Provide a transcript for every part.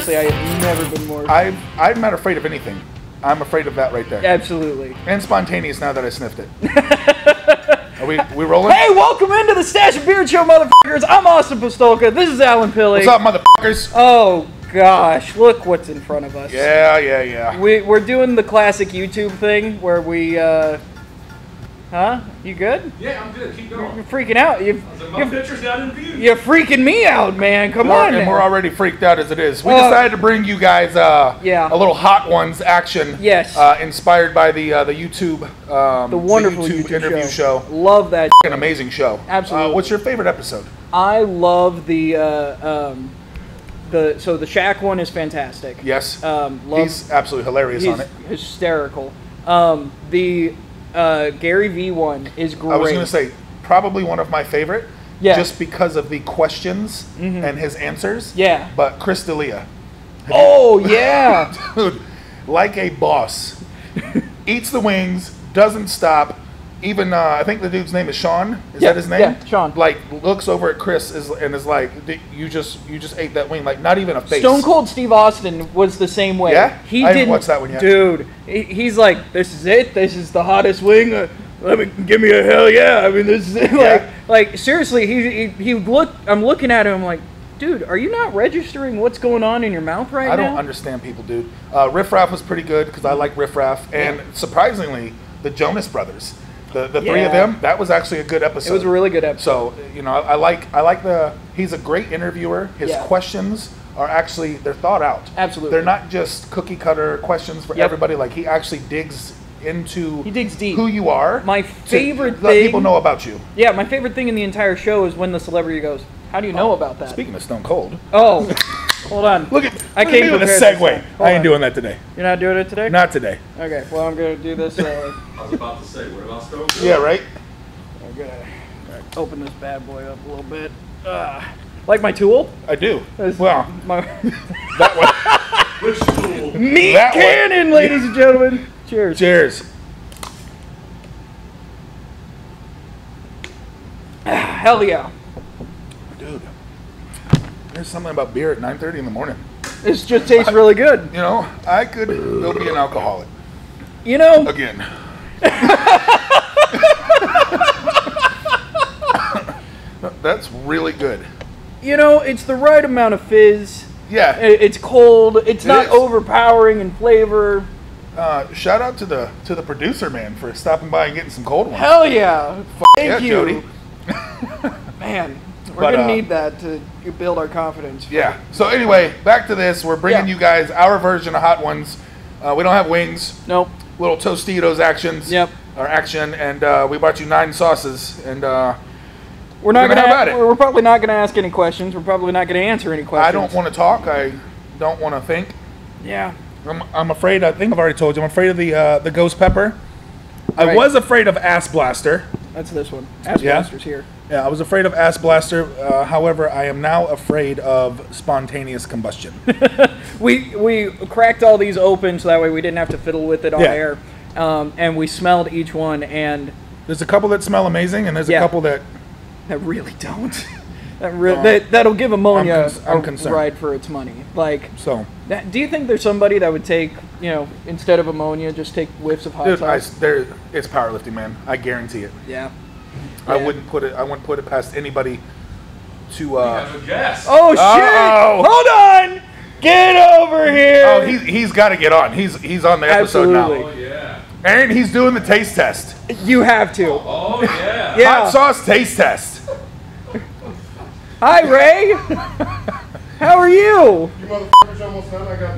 seriously, I have never been more. I'm not afraid of anything. I'm afraid of that right there. Absolutely. And spontaneous now that I sniffed it. Are we rolling? Hey, welcome into the Stache and Beard Show, motherfuckers. I'm Austin Pistulka. This is Alan Pilley. What's up, motherfuckers? Oh, gosh. Look what's in front of us. Yeah. We're doing the classic YouTube thing where we, Huh? You good? Yeah, I'm good. Keep going. You're freaking out. My picture's not in view. You're freaking me out, man. Come on, and man. we're already freaked out as it is. We decided to bring you guys a little Hot Ones action. Yes. Inspired by the YouTube, the wonderful YouTube interview show. Love that. An amazing show. Absolutely. What's your favorite episode? I love the Shaq one is fantastic. Yes. He's absolutely hilarious on it. Hysterical. The Gary V one is great. I was going to say probably one of my favorite. Yeah. Just because of the questions and his answers. Yeah. But Chris D'Elia. Oh yeah. Dude, like a boss. Eats the wings, doesn't stop. Even I think the dude's name is Sean. Is that his name? Yeah, Sean. Like looks over at Chris and is like, you just ate that wing. Like not even a face. Stone Cold Steve Austin was the same way. Yeah, he I didn't watch that one yet. Dude, he's like, this is it. This is the hottest wing. Give me a hell yeah. I mean, this is like seriously. He looked. I'm looking at him. I'm like, dude, are you not registering what's going on in your mouth right now? I don't understand people, dude. Riff Raff was pretty good because I like Riff Raff, and surprisingly, the Jonas Brothers. The three of them, that was actually a good episode. It was a really good episode. So, I like he's a great interviewer. His questions are actually, they're thought out. Absolutely. They're not just cookie cutter questions for everybody. Like, he actually digs into deep. Who you are. My favorite thing. Let people know about you. Yeah, my favorite thing in the entire show is when the celebrity goes, how do you know about that? Speaking of Stone Cold. Oh, hold on. Look at the segue. I ain't doing that today. You're not doing it today? Not today. Okay, well, I'm going to do this. I was about to say, what about Stone Cold? Yeah, right? I'm going to open this bad boy up a little bit. Like my tool? I do. Well, that one. Which tool? Meat cannon, ladies and gentlemen. Cheers. Cheers. Hell yeah. Dude, there's something about beer at 9:30 in the morning. It just tastes really good. I could go be an alcoholic. Again. That's really good. It's the right amount of fizz. Yeah. It's cold. It's not overpowering in flavor. Shout out to the producer, man, for stopping by and getting some cold ones. Hell yeah. Thank you. Jody. Man, we're going to need that to build our confidence. Yeah. So anyway, back to this. We're bringing you guys our version of Hot Ones. We don't have wings. Nope. Little Tostitos actions. Yep. Or action, and we brought you 9 sauces, and we're probably not going to ask any questions. We're probably not going to answer any questions. I don't want to talk. I don't want to think. Yeah. I'm afraid. I think I've already told you. I'm afraid of the ghost pepper. Right. I was afraid of Ass Blaster. That's this one. Ass Blaster's here. Yeah, I was afraid of Ass Blaster. However, I am now afraid of spontaneous combustion. We cracked all these open so that way we didn't have to fiddle with it on air. And we smelled each one, and there's a couple that smell amazing, and there's a couple that really don't. That'll give ammonia I'm a ride for its money. Like, so. Do you think there's somebody that would take, instead of ammonia, just take whiffs of hot sauce? It's powerlifting, man. I guarantee it. Yeah. I wouldn't put it past anybody to. We have a guest. Oh shit! Hold on. Get over here. Oh, he's got to get on. He's on the episode now. Oh yeah. And he's doing the taste test. You have to. Oh yeah. Hot sauce taste test. Hi, Ray. How are you? You motherfuckers almost done. I got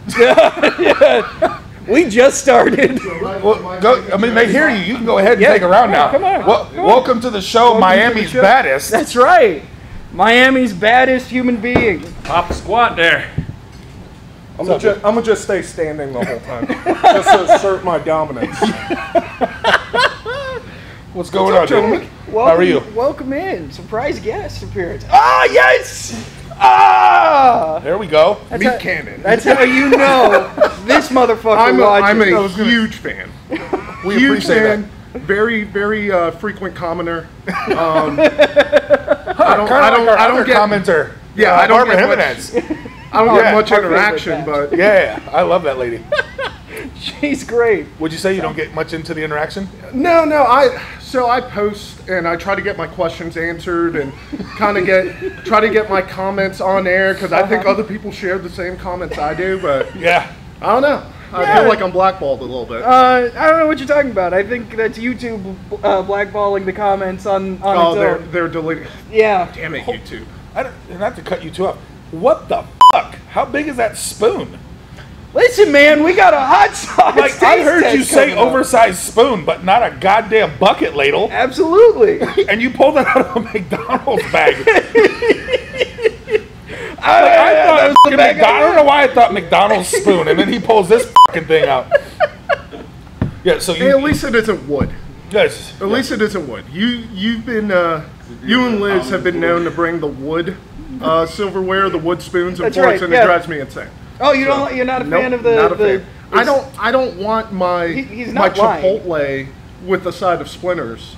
deadlift. We just started. Well, they hear you. You can go ahead and take a round now. Come on. Welcome to the show, Miami's Baddest. That's right. Miami's baddest human being. Pop a squat there. I'm gonna just stay standing the whole time, just to assert my dominance. What's going on, gentlemen? How are you? Welcome in. Surprise guest appearance. Ah, yes! Ah! There we go. Meat cannon. That's how you know this motherfucker I'm a huge fan. We huge appreciate fan. that. Very, very frequent commenter. I don't get commenter. Yeah, I don't Barbara get Jimenez. much, I don't get much our favorite interaction, match. but Yeah, I love that lady. She's great. Would you say you don't get much into the interaction? no, I post and I try to get my questions answered and kind of try to get my comments on air because I think other people share the same comments I do, but Yeah. I don't know. I feel like I'm blackballed a little bit. I don't know what you're talking about. I think that's YouTube blackballing the comments on its own. They're deleting. Yeah. Damn it, YouTube. Not to cut you two off. What the fuck? How big is that spoon? Listen, man, we got a hot sauce. Like, I taste heard test you say coming up. oversized spoon, but not a goddamn bucket ladle. Absolutely. And you pulled it out of a McDonald's bag. I thought it was fucking I don't know why I thought McDonald's spoon, and then he pulls this fucking thing out. Yeah, so Hey, at least it isn't wood. yes, At least it isn't wood. You and Liz have been known to bring the wood silverware, the wood spoons and That's forks, right, and yeah. it drives me insane. Oh, you're not a fan Nope, of the. not a the fan. I don't want my He's my not lying. Chipotle with a side of splinters.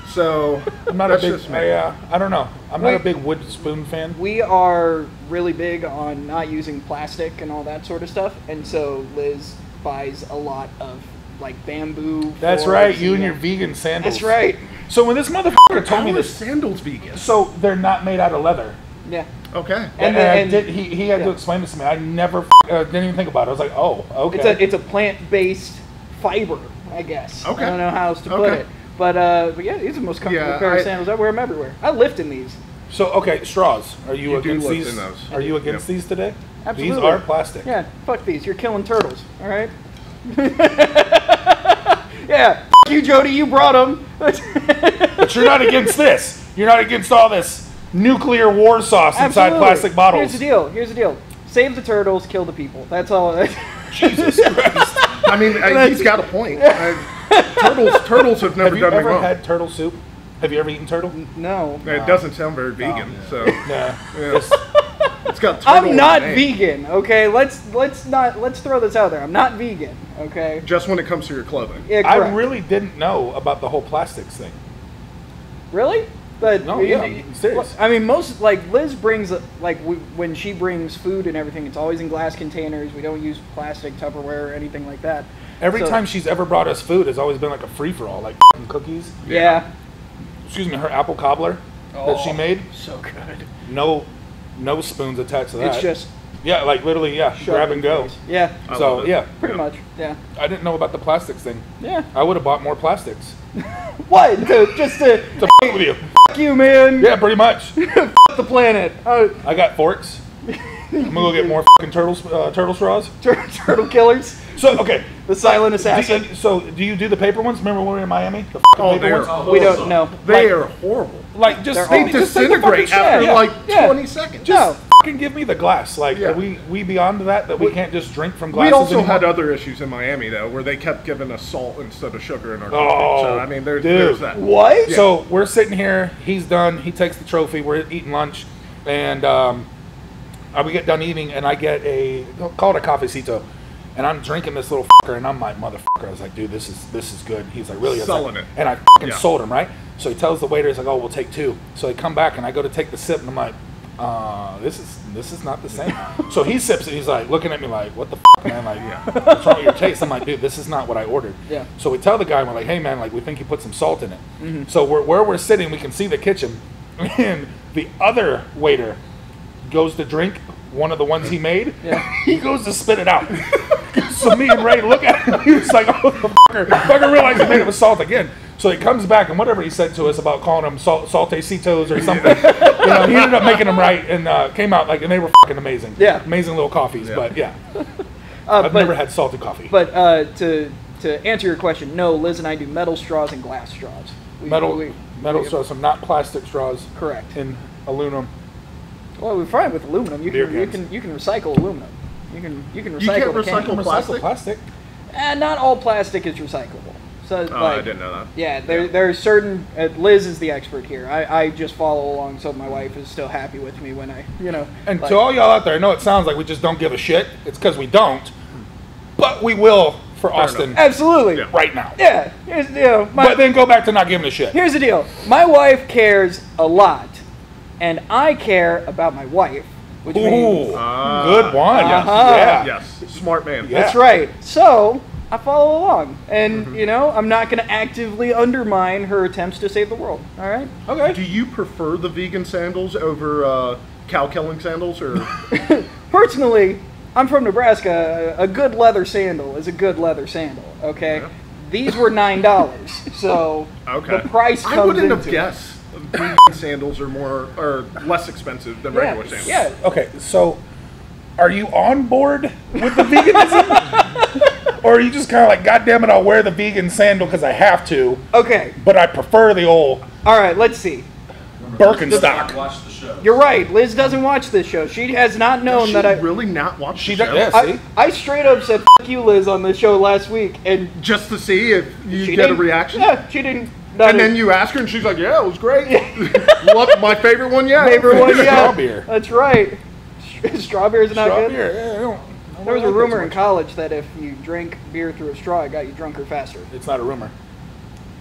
So I'm not a that's big. just me. I don't know. I'm not a big wood spoon fan. We are really big on not using plastic and all that sort of stuff, and so Liz buys a lot of like bamboo. That's forks right. You and your vegan sandals. That's right. So when this motherfucker told me How are this, sandals vegan? so they're not made out of leather. Yeah. Okay. And He had to yeah. explain this to me. I never didn't even think about it. I was like, oh, okay. It's a plant-based fiber, I guess. Okay. I don't know how else to put Okay. it. But yeah, these are the most comfortable Yeah, pair of sandals. I wear them everywhere. I lift in these. So okay, straws. Are you, You do against lift these? in those. Are you against these today? Absolutely. These are plastic. Yeah, fuck these. You're killing turtles. All right. Yeah. Fuck you, Jody. You brought them. But you're not against this. You're not against all this nuclear war sauce inside Absolutely. plastic bottles. Here's the deal. Save the turtles, kill the people. That's all. Jesus Christ. I mean, he's got a point. Turtles have never Have you done me ever wrong. had turtle soup? Have you ever eaten turtle? No. It doesn't sound very vegan, so Yeah. yeah. It's got turtle I'm not in the name. vegan. Okay. Let's throw this out there. I'm not vegan. Okay. Just when it comes to your clothing. Yeah. I Correct. really didn't know about the whole plastics thing. Really? But No, yeah, I'm serious. I mean, most like Liz brings when she brings food and everything, it's always in glass containers. We don't use plastic, Tupperware, or anything like that. Every So- time she's ever brought us food, it's always been like a free-for-all, like f***ing cookies. Yeah. Excuse me, her apple cobbler that she made. So good. No spoons attached to that. It's just yeah, like literally, yeah, shove grab in and go. place. Yeah. I So love it. yeah, Pretty much. Yeah. I didn't know about the plastics thing. Yeah. I would have bought more plastics. What? Just to To f- with you. fuck you, man. Yeah, pretty much. Fuck the planet. I got forks. I'm gonna go get more fucking turtle straws. Turtle killers. So okay, The silent assassin. Do you do the paper ones? Remember when we were in Miami? The Oh, paper they're ones? We don't know. They are horrible. Like just They're They just take the disintegrate fucking after shit. like Yeah. 20 seconds. Just fucking give me the glass. Like, Yeah. are we beyond that we can't just drink from We glasses also anymore? had other issues in Miami though, where they kept giving us salt instead of sugar in our Oh, coffee. So I mean, dude. there's that. What? Yeah. So we're sitting here. He's done. He takes the trophy. We're eating lunch, and we get done eating, and I get call it a cafecito, and I'm drinking this little fucker, and I'm like, motherfucker. I was like, dude, this is good. He's like, really? I was like- Selling it. And I fucking Yeah. sold him, right? So he tells the waiter, he's like, oh, we'll take two. So they come back, and I go to take the sip, and I'm like, this is not the same. So he sips it. He's like looking at me like, what the fuck, man? Like, what's wrong with your taste? I'm like, dude, this is not what I ordered. Yeah. So we tell the guy, we're like, hey man, like we think you put some salt in it. So where we're sitting, we can see the kitchen, and the other waiter goes to drink one of the ones he made. Yeah. He goes to spit it out. So me and Ray look at him. He was like, oh, the fucker realized he made it with salt again. So he comes back, and whatever he said to us about calling them saltecitos or something, he ended up making them right, and came out like, and they were fucking amazing. Yeah. Amazing little coffees, Yeah. but yeah. But I've never had salted coffee. But to answer your question, no. Liz and I do metal straws and glass straws. Metal we- straws, so not plastic straws. Correct. In aluminum. Well, we're fine with aluminum. You Beer can recycle aluminum. You can recycle. You can't the can. recycle plastic? Plastic. And not all plastic is recyclable. So Oh, I didn't know that. Yeah, there are certain. Liz is the expert here. I just follow along, so my wife is still happy with me when I, And like- to all y'all out there, I know it sounds like we just don't give a shit. It's because we don't. But we will for Austin Absolutely. Yeah. right now. Yeah. Here's, But then go back to not giving a shit. Here's the deal. My wife cares a lot, and I care about my wife, which means Ooh, good one. Yeah. Yes, smart man. Yeah. that's right. So I follow along, and you know, I'm not going to actively undermine her attempts to save the world. All right. Okay. Do you prefer the vegan sandals over cow killing sandals, or? Personally, I'm from Nebraska. A good leather sandal is a good leather sandal. Okay. Yeah. These were $9, so Okay. the price comes I wouldn't into have it. guessed vegan sandals are more or less expensive than regular sandals. Yeah. Okay, so are you on board with the veganism? Or are you just kind of like, God damn it, I'll wear the vegan sandal because I have to, Okay. but I prefer the old All right. Let's see. Birkenstock? Watch the show. You're right. Liz doesn't watch this show. She has not known Does that I. she really not watch She the does, show? yeah, see? I straight up said "F you, Liz" on the show last week, and Just to see if you she get a didn't- reaction? Yeah, she didn't. And then you ask her, and she's like, "Yeah, it was great. Look, my favorite one yet." favorite one, Straw yeah. beer. That's right. Straw beer is not Straw good. beer, yeah, I don't There was a like that rumor so in much. college that if you drank beer through a straw, it got you drunker faster. It's not a rumor.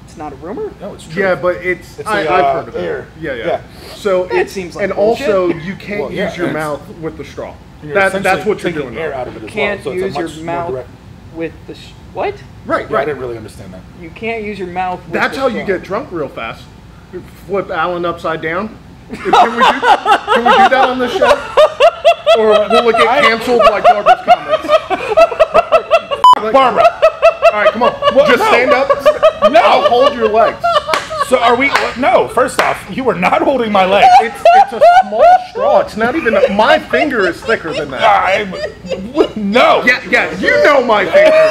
It's not a rumor. No, it's true. Yeah, but it's It's I've the, heard of air. it. Yeah. Yeah. So It seems like and bullshit. also you can't Well, yeah, use your it's- mouth with the straw. You're That's essentially what you're taking doing. air now. out of it as Can't well. So use it's a your much more mouth direct. with the Right, Yeah, I right. didn't really understand that. You can't use your mouth. With That's the how you straw. get drunk real fast. You flip Alan upside down. Can we do that on this show? Or will it get canceled like Barbara's comments? Barbara. All right, come on. Just no. stand up. No. I'll hold your legs. So are we? No. First off, you were not holding my leg. It's a small straw. It's not even. My finger is thicker than that. No. Yeah. You know my finger.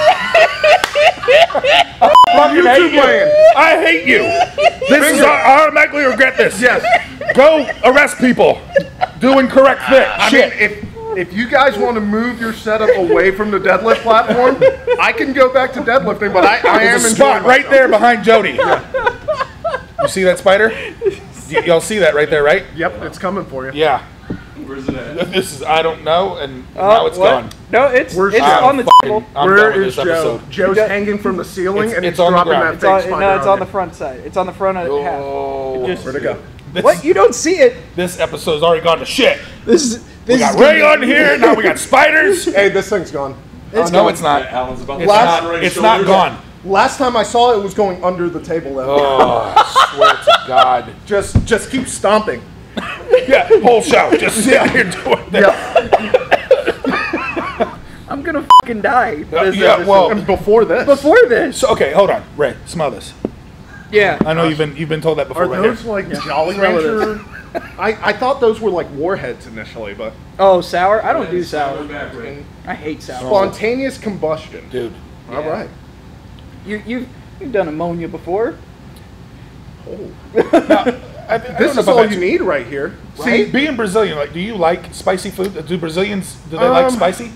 Fucking You hate two you. playing. I hate you. This is. I automatically regret this. Yes. Go arrest people doing correct fit. I Shit. mean, if you guys want to move your setup away from the deadlift platform, I can go back to deadlifting. But I am There's a enjoying spot right myself. there behind Jody. You see that spider? Y'all see that right there, right? Yep, it's coming for you. Yeah. Where's it at? This is. I don't know, and Oh, now it's what? gone. No, it's Where's on the fucking- table. I'm Where done with is this Joe? episode. Joe's Joe- hanging from the ceiling It's- and it's he's on the dropping ground. that It's fake on, spider no, it's on you. the front side. It's on the front of the half. Oh, Just- Where'd it go? What? You don't see it? This episode's already gone to shit. This We got Ray on here. Now we got spiders. Hey, this thing's gone. No, it's not. Alan's about to It's Last- not. It's not gone. Last time I saw it, it was going under the table. Though. Oh, I swear to God. Just keep stomping. Yeah, whole show. Just sit here doing that. Yeah. I'm gonna fucking die. This Yeah, episode. well, And before this, before this. so okay, hold on, Ray, smell this. Yeah. I know you've been told that before, are right those here. like Jolly Smell it Rancher? I thought those were like warheads initially, but Oh, sour? I don't do sour. Back, Ray. I hate sour. spontaneous combustion. Dude, All right. You've done ammonia before. I This don't know is if all I've you need right here. See, being Brazilian, like, do you like spicy food? Do Brazilians like spicy?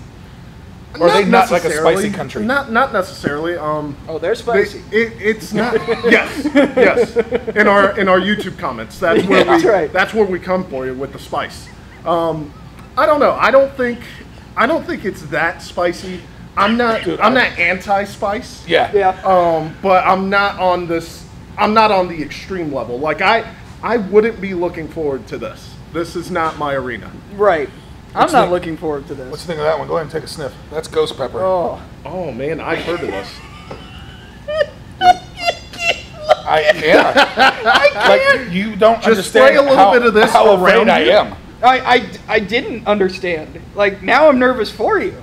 Or are they not like a necessarily. spicy country? Not necessarily. Oh, they're spicy. It's not. yes. In our YouTube comments, that's where That's we right. that's where we come for you with the spice. I don't know. I don't think it's that spicy. I'm not. Dude, I'm not anti-spice. Yeah. Yeah. But I'm not on this. I'm not on the extreme level. Like I wouldn't be looking forward to this. This is not my arena. Right. I'm What's not the- looking forward to What's this. the thing of that one? Go ahead and take a sniff. That's ghost pepper. Oh. Oh man, I've heard of this. Like, you don't Just understand spray a little how, bit of this how around afraid I you. am. I didn't understand. Like, now I'm nervous for you.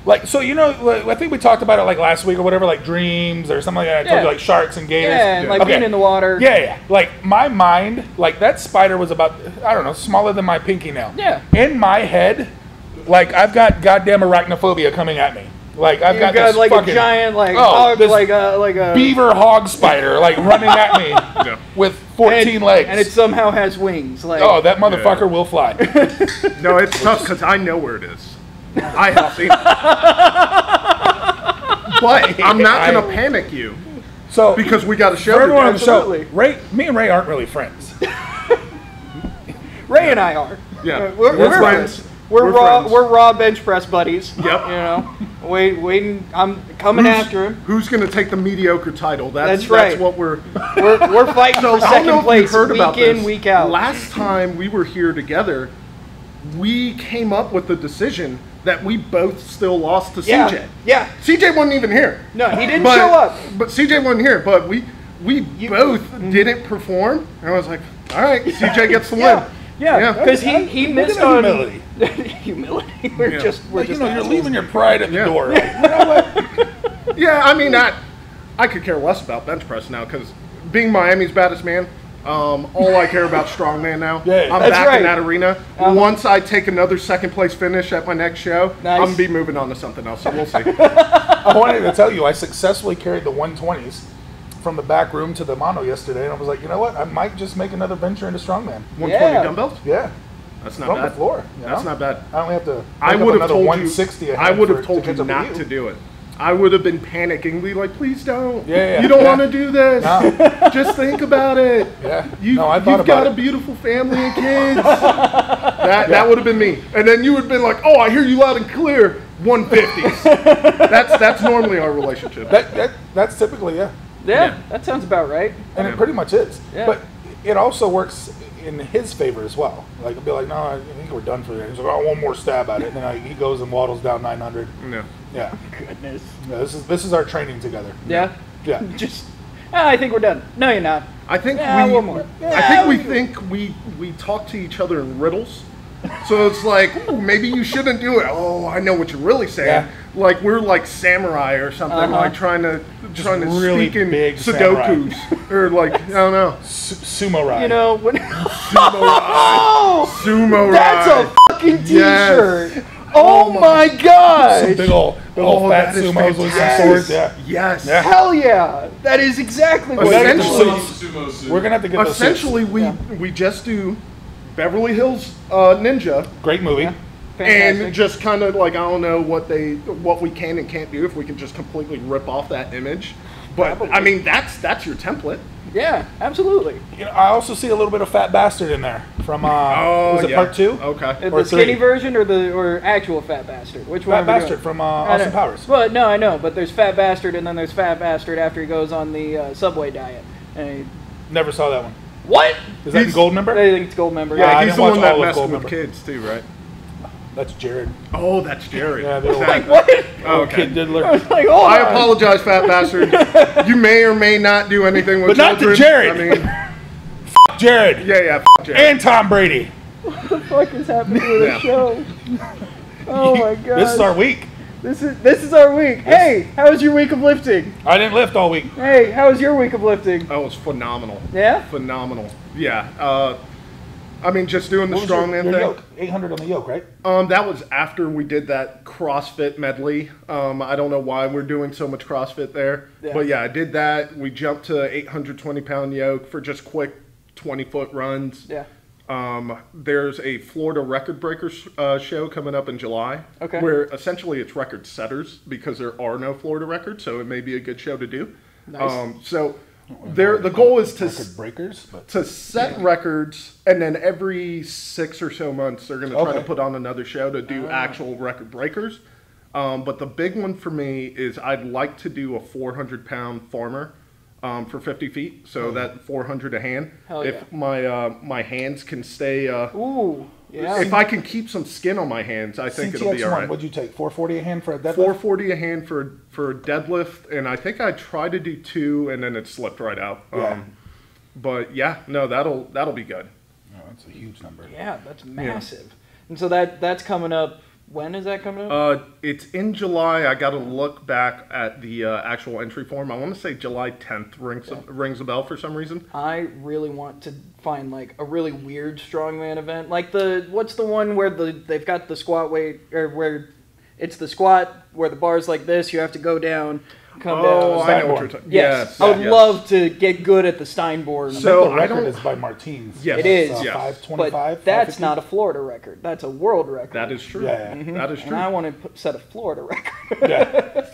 Like, so, you know, like, I think we talked about it like last week or whatever, like dreams or something like that. I told Yeah. you like sharks and gators. Yeah, and like Okay. being in the water. Yeah. Like, my mind, like, that spider was about, I don't know, smaller than my pinky nail. Yeah. In my head, like, I've got goddamn arachnophobia coming at me. Like, I've You got got this like fucking a giant, like, oh, hog, this like a beaver hog spider, like, running at me with 14 legs. and it somehow has wings. Like, Oh, that motherfucker will fly. No, it's tough because I know where it is. I have seen it. But I'm not going to panic you So, because we got a show for to everyone do. on the show, Absolutely. me and Ray aren't really friends. Ray and I are. Yeah. We're We're friends. We're We're raw. friends. We're raw bench press buddies. Yep. You know. Waiting. I'm coming after him. Who's going to take the mediocre title? That's right. That's what we're fighting for I don't know second if you place heard about week in, this. week out. Last time we were here together, we came up with the decision that we both still lost to CJ. Yeah. CJ wasn't even here. No, he didn't show up. But CJ wasn't here. But we both didn't perform. And I was like, all right, CJ gets the win. Yeah, because he missed on humility. humility. We're just You're assholes. leaving your pride at the door. Like, you know what? Yeah, I mean, I could care less about bench press now because being Miami's baddest man, all I care about strongman now. Yeah, I'm that's back right. in that arena. Once I take another second place finish at my next show, Nice. I'm going to be moving on to something else, so we'll see. I wanted to tell you, I successfully carried the 120s from the back room to the mono yesterday, and I was like, you know what? I might just make another venture into strongman. 120 Yeah. dumbbells? Yeah. That's not From bad. the floor. You That's know? not bad. I only have to. I pick up would have another told 160 you. ahead I would have to told you catch up with not you. to do it. I would have been panicking, be like, please don't. Yeah. You don't want to do this. No. Just think about it. Yeah. You, No, I thought you've got about a it. beautiful family and kids. That would have been me. And then you would have been like, oh, I hear you loud and clear. 150s. That's normally our relationship. That's typically, yeah. Yeah, that sounds about right. And it pretty much is. Yeah. But it also works in his favor as well. Like, I'll be like, no, I think we're done for there. He's like, oh, one more stab at it. And then he goes and waddles down 900. No. Yeah. Goodness. Yeah, this is our training together. Yeah. Yeah. Just. I think we're done. No, you're not. I think one more. we talk to each other in riddles. So it's like, ooh, maybe you shouldn't do it. Oh, I know what you're really saying. Yeah. Like we're like samurai or something, like trying to really speak in big Sudokus or like I don't know. Sumo ride. You know when. Sumo That's ride. a fucking Yes. T-shirt. Oh my Some gosh! big old fat that is sumos with some fantastic. swords. Yeah. Yes. Yeah. Hell yeah! That is exactly what it is. Essentially, We're gonna have to get those suits. essentially we just do Beverly Hills Ninja. Great movie. Yeah. Fantastic. And just kind of like I don't know what we can and can't do if we can just completely rip off that image, but Probably. I mean that's your template. Yeah, absolutely. You know, I also see a little bit of Fat Bastard in there from was it part 2? Okay. The Or skinny 3. version or actual Fat Bastard? Which one? Fat are we Bastard doing? from I Austin know. Powers. Well, no, I know, but there's Fat Bastard and then there's Fat Bastard after he goes on the Subway diet. And Never saw that one. what? Is that in gold member? I think it's gold member. Yeah, I he's didn't the one watch that all of messed with Goldmember. kids too, right? That's Jared. Oh, that's Jerry. Yeah, they're Like what? Oh, Kid okay. Diddler. I was like, hold I on. apologize, fat bastard. You may or may not do anything with But not to children. Jared. I mean, Jared. yeah, f- Jared. And Tom Brady. What the fuck is happening with Yeah. the show? Oh my god. This is our week. This is our week. Hey, how was your week of lifting? I didn't lift all week. Hey, how was your week of lifting? That was phenomenal. Yeah? Phenomenal. Yeah. I mean, just doing the What was your strongman thing. yoke? 800 on the yoke, right? That was after we did that CrossFit medley. I don't know why we're doing so much CrossFit there. Yeah. But yeah, I did that. We jumped to 820-pound yoke for just quick 20-foot runs. Yeah. There's a Florida record breakers show coming up in July. Okay. Where essentially it's record setters because there are no Florida records, so it may be a good show to do. Nice. So the goal is to Record breakers, but to set records, and then every 6 or so months they're going to try to Okay. put on another show to do actual record breakers. But the big one for me is I'd like to do a 400-pound farmer for 50 feet, so that 400 a hand. Hell if my hands can stay, Ooh. Yeah. if I can keep some skin on my hands, I think it'll be CTX1, all right. what'd you take? 440 a hand for a deadlift? 440 a hand for a deadlift, and I think I tried to do 2, and then it slipped right out. Yeah. But yeah, no, that'll be good. Oh, that's a huge number. Yeah, that's massive. And so that's coming up. When is that coming up? It's in July. I got to look back at the actual entry form. I want to say July 10th rings a bell for some reason. I really want to find like a really weird strongman event, like what's the one where they've got the squat weight, or where it's the squat where the bar's like this, you have to go down, come Oh, down. I know what you're talking. Yes, Yes, I would yes. love to get good at the Steinborn. So, the I record don't- is by Martins. Yes. It is, yes. 525. but that's 550? not a Florida record. That's a world record. That is true. Yeah. That is And true. I want to set a Florida record. Yeah.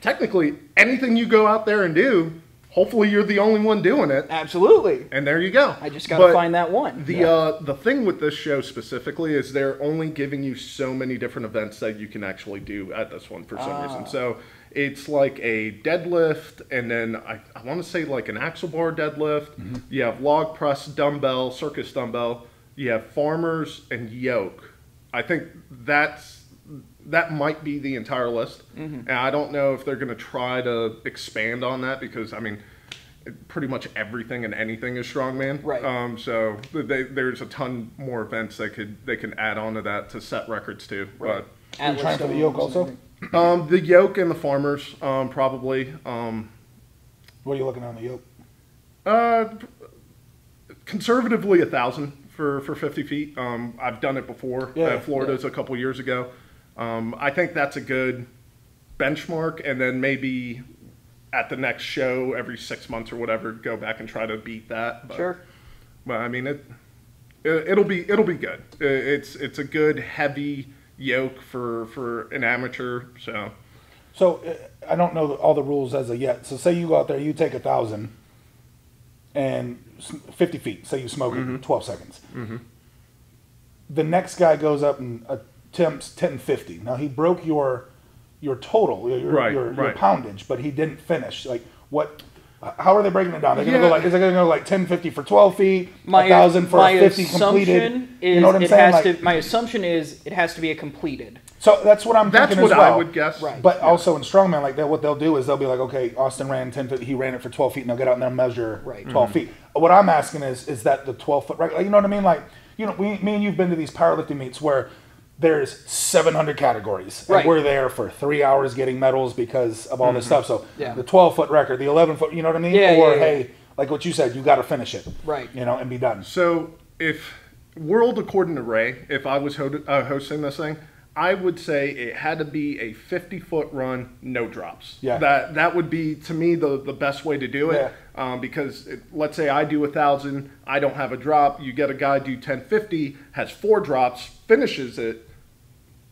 Technically, anything you go out there and do, hopefully you're the only one doing it. Absolutely. And there you go. I just got to find that one. The thing with this show specifically is they're only giving you so many different events that you can actually do at this one for some reason. So it's like a deadlift, and then I want to say like an axle bar deadlift. Mm-hmm. You have log press dumbbell, circus dumbbell. You have farmers and yoke. I think that might be the entire list. Mm-hmm. And I don't know if they're going to try to expand on that because, I mean, pretty much everything and anything is strongman. Right. So there's a ton more events they can add on to that to set records too. Right. But are you trying for the yoke also? The yoke and the farmers, probably. What are you looking on the yoke? Conservatively 1,000 for 50 feet. I've done it before at Florida's a couple years ago. I think that's a good benchmark, and then maybe at the next show every 6 months or whatever, go back and try to beat that. Sure. But I mean, it'll be good. It's a good heavy yoke for an amateur. So I don't know all the rules as of yet. So say you go out there, you take 1,000 and 50 feet. Say you smoke it 12 seconds. Mm-hmm. The next guy goes up and attempts 1050. Now he broke your total, your poundage, but he didn't finish. Like what? How are they breaking it down? They're gonna go like, is it gonna go like 1050 for 12 feet, 1,000 for 50 completed? You know what I'm saying? My assumption is it has to be a completed. So that's what I'm thinking as well. That's what I would guess. Right. But also in strongman, like what they'll do is they'll be like, okay, Austin ran 1050, he ran it for 12 feet, and they'll get out and they'll measure 12 feet. What I'm asking is that the 12 foot, right? Like, you know what I mean? Like, you know, me and you've been to these powerlifting meets where there's 700 categories. And we're there for 3 hours getting medals because of all this stuff. So the 12 foot record, the 11 foot, you know what I mean? Hey, like what you said, you got to finish it. Right. You know, and be done. So if World According to Ray, if I was hosting this thing, I would say it had to be a 50-foot run, no drops. Yeah. That would be, to me, the best way to do it. Yeah. Because let's say I do 1,000, I don't have a drop. You get a guy do 1050, has 4 drops, finishes it.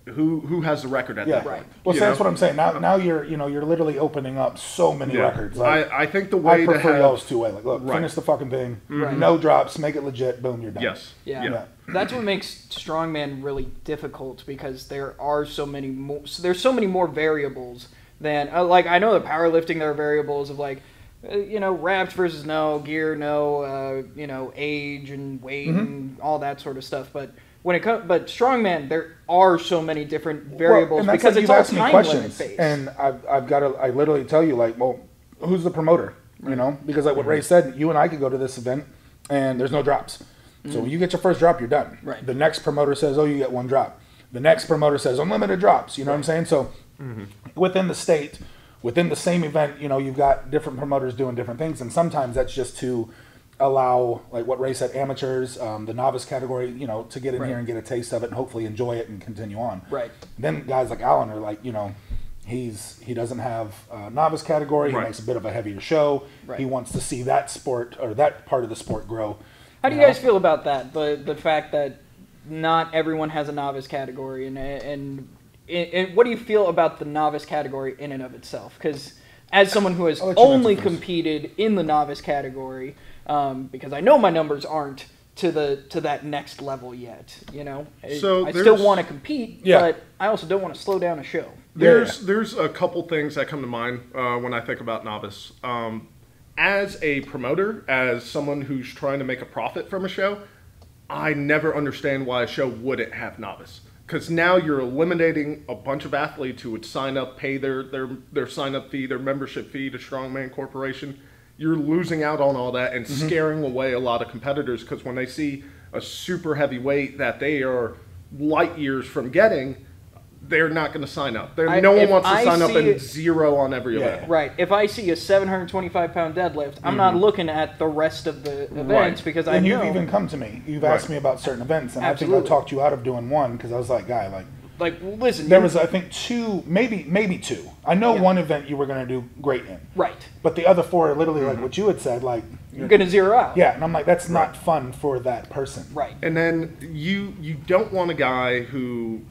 Who has the record at that point? Well, so that's what I'm saying. Now you're literally opening up so many records. Like, I think the way I prefer to have those two ways. Like, look, finish the fucking thing. No drops, make it legit. Boom, you're done. Yes. Yeah. That's what makes strongman really difficult because there are so many more. There's so many more variables than like I know the powerlifting. There are variables of like wrapped versus no, gear no, age and weight and all that sort of stuff. But when it comes, strongman, there are so many different variables because it's all time limit based. And I've got to, I literally tell you like, well, who's the promoter? You know, because like what Ray said, you and I could go to this event and there's no drops. So when you get your first drop, you're done. Right. The next promoter says, oh, you get 1 drop. The next promoter says unlimited drops. You know what I'm saying? So within the state, within the same event, you've got different promoters doing different things, and sometimes that's just to allow, like what Ray said, amateurs, the novice category, to get in here and get a taste of it and hopefully enjoy it and continue on. Right. Then guys like Alan are like, he doesn't have a novice category. He makes a bit of a heavier show. Right. He wants to see that sport or that part of the sport grow. How do you guys feel about that? The fact that not everyone has a novice category, and what do you feel about the novice category in and of itself? Because as someone who has only competed in the novice category, because I know my numbers aren't to that next level yet. So I still want to compete, but I also don't want to slow down a show. There's a couple things that come to mind when I think about novice. As a promoter, as someone who's trying to make a profit from a show, I never understand why a show wouldn't have novice. Because now you're eliminating a bunch of athletes who would sign up, pay their sign-up fee, their membership fee to Strongman Corporation. You're losing out on all that and scaring away a lot of competitors because when they see a super heavy weight that they are light years from getting, they're not going to sign up. No one wants to sign up and 0 on every event. Right. If I see a 725-pound deadlift, I'm not looking at the rest of the events because I know. And you've even come to me. You've asked me about certain events, and I think I talked you out of doing one because I was like, guy, listen. There was, I think, 2, maybe 2. I know one event you were going to do great in. Right. But the other 4 are literally like what you had said, like you're going to 0 out. Yeah, and I'm like, that's not fun for that person. Right. And then you don't want a guy who,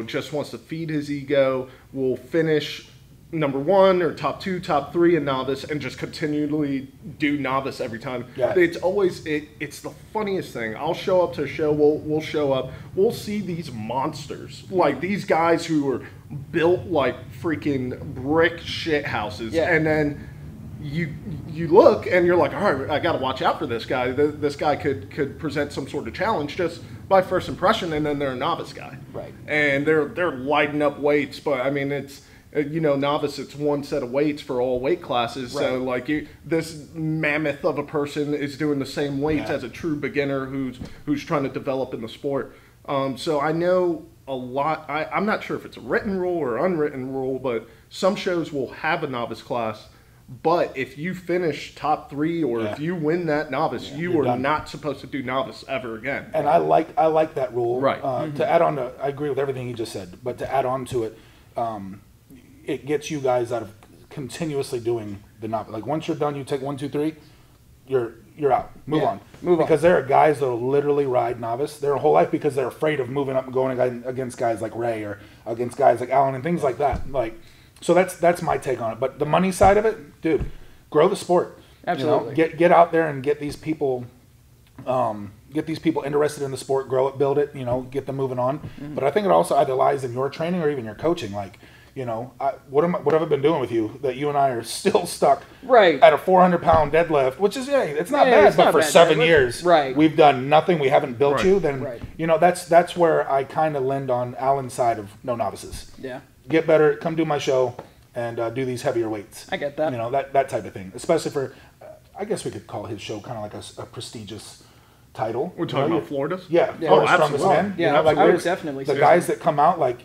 just wants to feed his ego, will finish number 1 or top 2, top 3 in novice and just continually do novice every time. Yeah. It's always it's the funniest thing. I'll show up to a show, we'll show up, we'll see these monsters, like these guys who are built like freaking brick shit houses, and then you look and you're like, all right, I got to watch out for this guy. This guy could present some sort of challenge just by first impression, and then they're a novice guy, right? And they're lighting up weights, but I mean it's. Novice, it's one set of weights for all weight classes. Right. So, like, this mammoth of a person is doing the same weights as a true beginner who's trying to develop in the sport. So I know a lot. I'm not sure if it's a written rule or unwritten rule, but some shows will have a novice class. But if you finish top 3 or if you win that novice, you are not supposed to do novice ever again. And I like that rule. Right. To add on to, I agree with everything you just said, but to add on to it, it gets you guys out of continuously doing the novice. Like once you're done, you take 1, 2, 3, you're out. Move on. Because there are guys that will literally ride novice their whole life because they're afraid of moving up and going against guys like Ray or against guys like Alan and things like that. Like, so that's my take on it. But the money side of it, dude, grow the sport. Absolutely. Get out there and get these people interested in the sport, grow it, build it. Get them moving on. Mm-hmm. But I think it also either lies in your training or even your coaching. Like, what have I been doing with you that you and I are still stuck at a 400-pound deadlift, which is it's not bad, but for 7 years we've done nothing. We haven't built you. Then that's where I kind of lend on Alan's side of no novices. Yeah, get better, come do my show, and do these heavier weights. I get that. That type of thing, especially for I guess we could call his show kind of like a prestigious title. We're talking about Florida's. Yeah, Florida's Strongest Man. Yeah, like I would definitely the guys that come out, like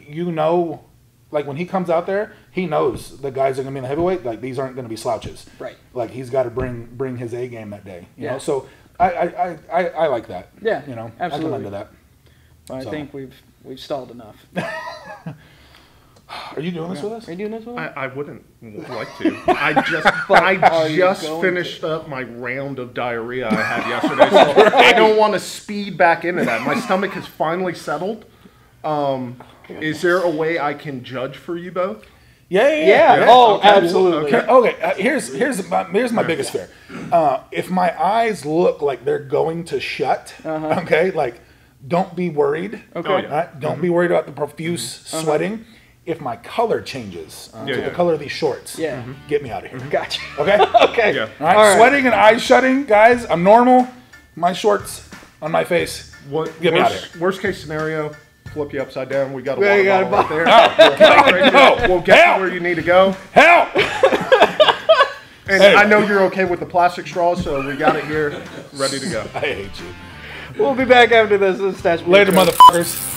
like when he comes out there, he knows the guys that are gonna be in the heavyweight. Like these aren't gonna be slouches. Right. Like he's got to bring his A game that day. You know. So I like that. Yeah. Absolutely. I can lend to that. Well, I think we've stalled enough. Are you doing this with us? Are you doing this with us? I wouldn't like to. I just finished up my round of diarrhea I had yesterday, so I don't want to speed back into that. My stomach has finally settled. Is there a way I can judge for you both? Yeah. Oh, okay. absolutely. Okay. Here's my biggest fear. If my eyes look like they're going to shut, okay, like don't be worried. Okay. Don't be worried about the profuse sweating. If my color changes to the color of these shorts, get me out of here. Gotcha. Okay? Okay. Yeah. All right. Sweating and eyes shutting, guys, I'm normal. My shorts on my face. Get me out of here. Worst case scenario, flip you upside down. We got a water bottle right there. We'll get you where you need to go. Help! And I know you're okay with the plastic straws, so we got it here, ready to go. I hate you. We'll be back after this. Stache. Later, motherfuckers.